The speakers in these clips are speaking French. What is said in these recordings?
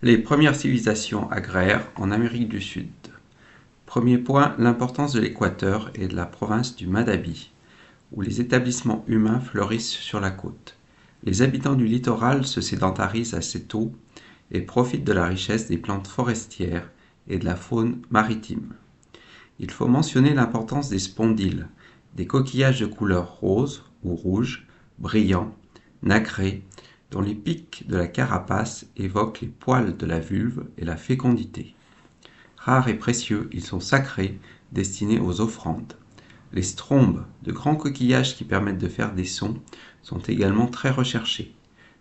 Les premières civilisations agraires en Amérique du Sud. Premier point, l'importance de l'équateur et de la province du Madabi, où les établissements humains fleurissent sur la côte. Les habitants du littoral se sédentarisent assez tôt et profitent de la richesse des plantes forestières et de la faune maritime. Il faut mentionner l'importance des spondyles, des coquillages de couleur rose ou rouge, brillants, nacrés, dont les pics de la carapace évoquent les poils de la vulve et la fécondité. Rares et précieux, ils sont sacrés, destinés aux offrandes. Les strombes, de grands coquillages qui permettent de faire des sons, sont également très recherchés.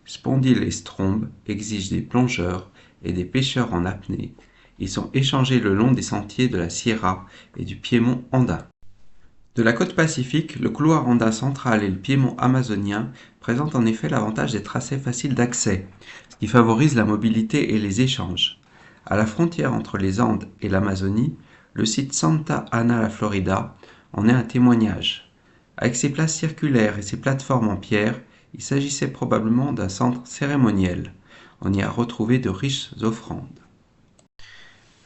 Spondyles et strombes exigent des plongeurs et des pêcheurs en apnée. Ils sont échangés le long des sentiers de la Sierra et du piémont andin. De la côte pacifique, le couloir andin central et le piémont amazonien présentent en effet l'avantage d'être assez faciles d'accès, ce qui favorise la mobilité et les échanges. À la frontière entre les Andes et l'Amazonie, le site Santa Ana la Florida en est un témoignage. Avec ses places circulaires et ses plateformes en pierre, il s'agissait probablement d'un centre cérémoniel. On y a retrouvé de riches offrandes.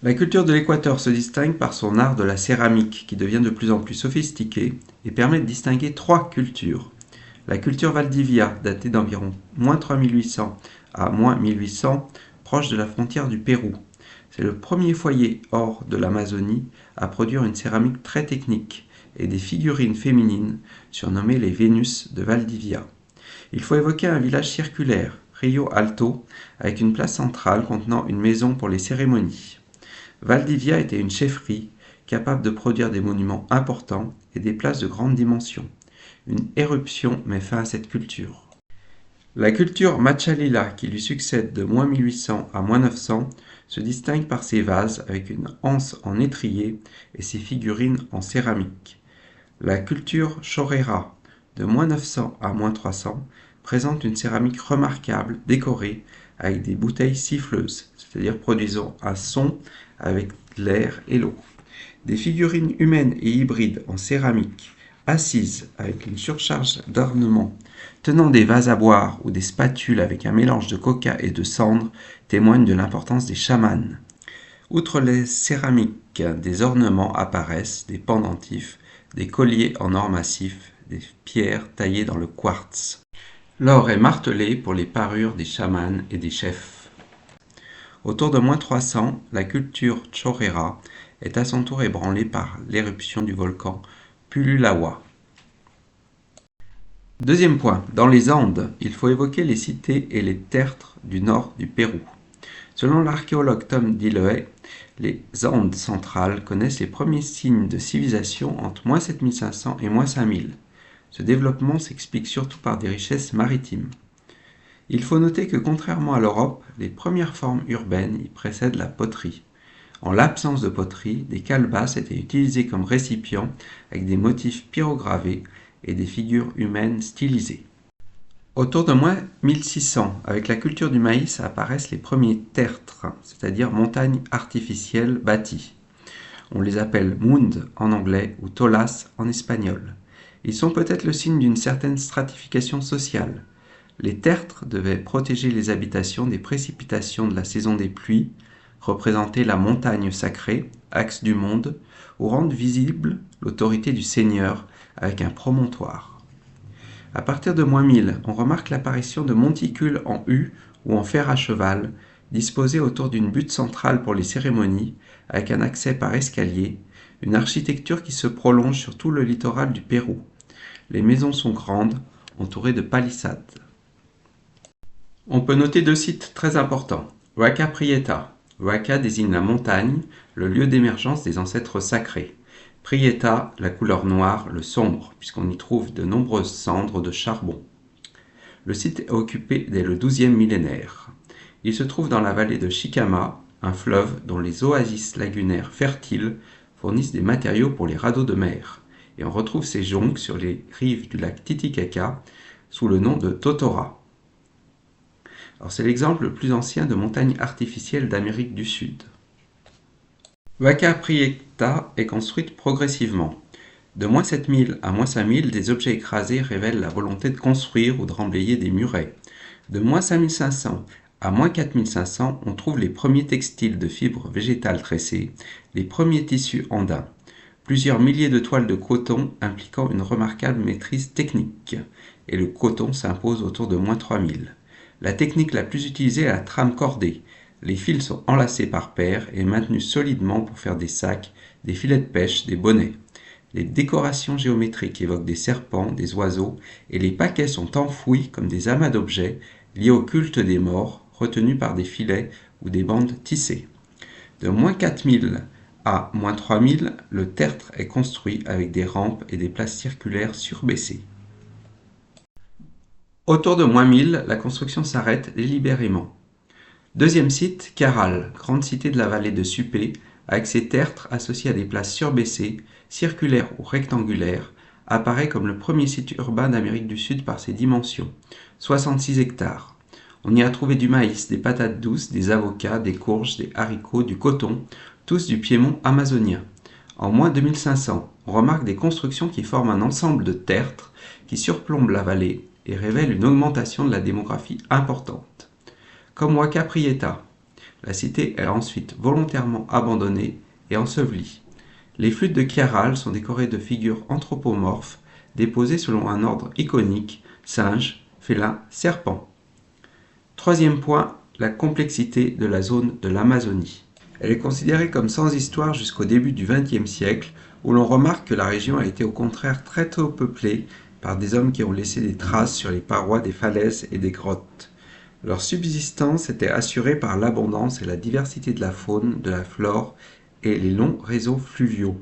La culture de l'Équateur se distingue par son art de la céramique, qui devient de plus en plus sophistiqué et permet de distinguer trois cultures. La culture Valdivia, datée d'environ -3800 à -1800, proche de la frontière du Pérou. C'est le premier foyer hors de l'Amazonie à produire une céramique très technique et des figurines féminines surnommées les Vénus de Valdivia. Il faut évoquer un village circulaire, Rio Alto, avec une place centrale contenant une maison pour les cérémonies. Valdivia était une chefferie capable de produire des monuments importants et des places de grande dimension. Une éruption met fin à cette culture. La culture Machalila, qui lui succède de -1800 à -900, se distingue par ses vases avec une anse en étrier et ses figurines en céramique. La culture Chorrera, de -900 à -300, présente une céramique remarquable, décorée, avec des bouteilles siffleuses, c'est-à-dire produisant un son avec l'air et l'eau. Des figurines humaines et hybrides en céramique, assises avec une surcharge d'ornements, tenant des vases à boire ou des spatules avec un mélange de coca et de cendre, témoignent de l'importance des chamans. Outre les céramiques, des ornements apparaissent, des pendentifs, des colliers en or massif, des pierres taillées dans le quartz. L'or est martelé pour les parures des chamans et des chefs. Autour de -300, la culture Chorrera est à son tour ébranlée par l'éruption du volcan Pululawa. Deuxième point, dans les Andes, il faut évoquer les cités et les tertres du nord du Pérou. Selon l'archéologue Tom Dilley, les Andes centrales connaissent les premiers signes de civilisation entre -7500 et -5000. Ce développement s'explique surtout par des richesses maritimes. Il faut noter que contrairement à l'Europe, les premières formes urbaines y précèdent la poterie. En l'absence de poterie, des calebasses étaient utilisées comme récipients avec des motifs pyrogravés et des figures humaines stylisées. Autour de -1600, avec la culture du maïs, apparaissent les premiers tertres, c'est-à-dire montagnes artificielles bâties. On les appelle mund en anglais ou tolas en espagnol. Ils sont peut-être le signe d'une certaine stratification sociale. Les tertres devaient protéger les habitations des précipitations de la saison des pluies, représenter la montagne sacrée, axe du monde, ou rendre visible l'autorité du seigneur avec un promontoire. À partir de -1000, on remarque l'apparition de monticules en U ou en fer à cheval, disposés autour d'une butte centrale pour les cérémonies, avec un accès par escalier, une architecture qui se prolonge sur tout le littoral du Pérou. Les maisons sont grandes, entourées de palissades. On peut noter deux sites très importants. Huaca Prieta. Huaca désigne la montagne, le lieu d'émergence des ancêtres sacrés. Prieta, la couleur noire, le sombre, puisqu'on y trouve de nombreuses cendres de charbon. Le site est occupé dès le XIIe millénaire. Il se trouve dans la vallée de Chicama, un fleuve dont les oasis lagunaires fertiles fournissent des matériaux pour les radeaux de mer, et on retrouve ces jonques sur les rives du lac Titicaca sous le nom de Totora. Alors c'est l'exemple le plus ancien de montagne artificielle d'Amérique du Sud. Huaca Prieta est construite progressivement. De -7000 à -5000, des objets écrasés révèlent la volonté de construire ou de remblayer des murets. De -5500 À moins 4500, on trouve les premiers textiles de fibres végétales tressées, les premiers tissus andins, plusieurs milliers de toiles de coton impliquant une remarquable maîtrise technique, et le coton s'impose autour de moins 3000. La technique la plus utilisée est la trame cordée. Les fils sont enlacés par paires et maintenus solidement pour faire des sacs, des filets de pêche, des bonnets. Les décorations géométriques évoquent des serpents, des oiseaux, et les paquets sont enfouis comme des amas d'objets liés au culte des morts, retenus par des filets ou des bandes tissées. De moins 4000 à moins 3000, le tertre est construit avec des rampes et des places circulaires surbaissées. Autour de moins 1000, la construction s'arrête délibérément. Deuxième site, Caral, grande cité de la vallée de Suppé, avec ses tertres associés à des places surbaissées, circulaires ou rectangulaires, apparaît comme le premier site urbain d'Amérique du Sud par ses dimensions, 66 hectares. On y a trouvé du maïs, des patates douces, des avocats, des courges, des haricots, du coton, tous du Piémont amazonien. En moins 2500, on remarque des constructions qui forment un ensemble de tertres qui surplombent la vallée et révèlent une augmentation de la démographie importante. Comme Huaca Prieta, la cité est ensuite volontairement abandonnée et ensevelie. Les flûtes de Caral sont décorées de figures anthropomorphes déposées selon un ordre iconique, singe, félin, serpent. Troisième point, la complexité de la zone de l'Amazonie. Elle est considérée comme sans histoire jusqu'au début du XXe siècle, où l'on remarque que la région a été au contraire très tôt peuplée par des hommes qui ont laissé des traces sur les parois des falaises et des grottes. Leur subsistance était assurée par l'abondance et la diversité de la faune, de la flore et les longs réseaux fluviaux.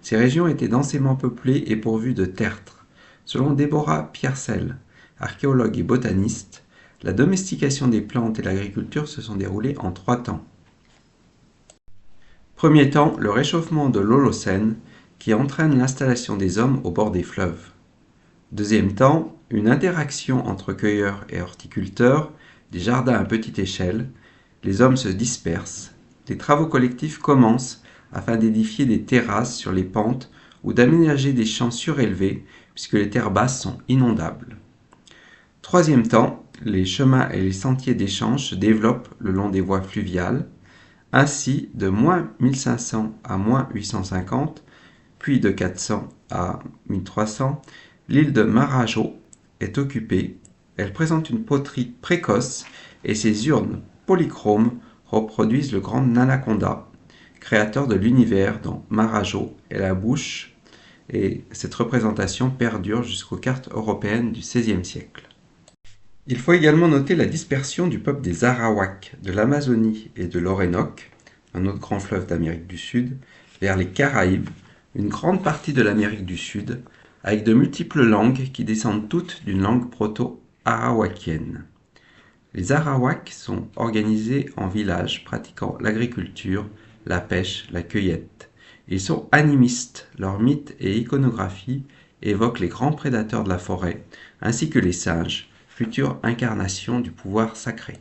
Ces régions étaient densément peuplées et pourvues de tertres. Selon Deborah Piercel, archéologue et botaniste, la domestication des plantes et l'agriculture se sont déroulées en 3 temps. Premier temps, le réchauffement de l'Holocène qui entraîne l'installation des hommes au bord des fleuves. Deuxième temps, une interaction entre cueilleurs et horticulteurs, des jardins à petite échelle, les hommes se dispersent, des travaux collectifs commencent afin d'édifier des terrasses sur les pentes ou d'aménager des champs surélevés puisque les terres basses sont inondables. Troisième temps, les chemins et les sentiers d'échange se développent le long des voies fluviales. Ainsi, de moins 1500 à moins 850, puis de 400 à 1300, l'île de Marajo est occupée. Elle présente une poterie précoce et ses urnes polychromes reproduisent le grand Nanaconda, créateur de l'univers dont Marajo est la bouche, et cette représentation perdure jusqu'aux cartes européennes du XVIe siècle. Il faut également noter la dispersion du peuple des Arawaks de l'Amazonie et de l'Orénoque, un autre grand fleuve d'Amérique du Sud, vers les Caraïbes, une grande partie de l'Amérique du Sud, avec de multiples langues qui descendent toutes d'une langue proto-arawakienne. Les Arawaks sont organisés en villages pratiquant l'agriculture, la pêche, la cueillette. Ils sont animistes, leur mythe et iconographie évoquent les grands prédateurs de la forêt, ainsi que les singes, future incarnation du pouvoir sacré.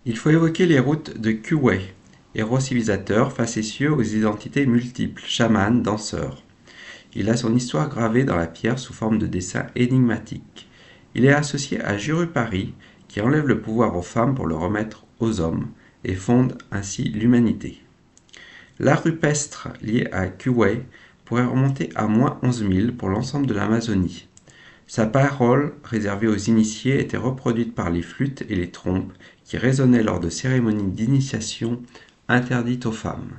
Il faut évoquer les routes de Kuwei, héros civilisateur facétieux aux identités multiples, chaman, danseur. Il a son histoire gravée dans la pierre sous forme de dessins énigmatiques. Il est associé à Jurupari, qui enlève le pouvoir aux femmes pour le remettre aux hommes, et fonde ainsi l'humanité. L'art rupestre lié à Kuwei pourrait remonter à moins 11 000 pour l'ensemble de l'Amazonie. Sa parole, réservée aux initiés, était reproduite par les flûtes et les trompes qui résonnaient lors de cérémonies d'initiation interdites aux femmes.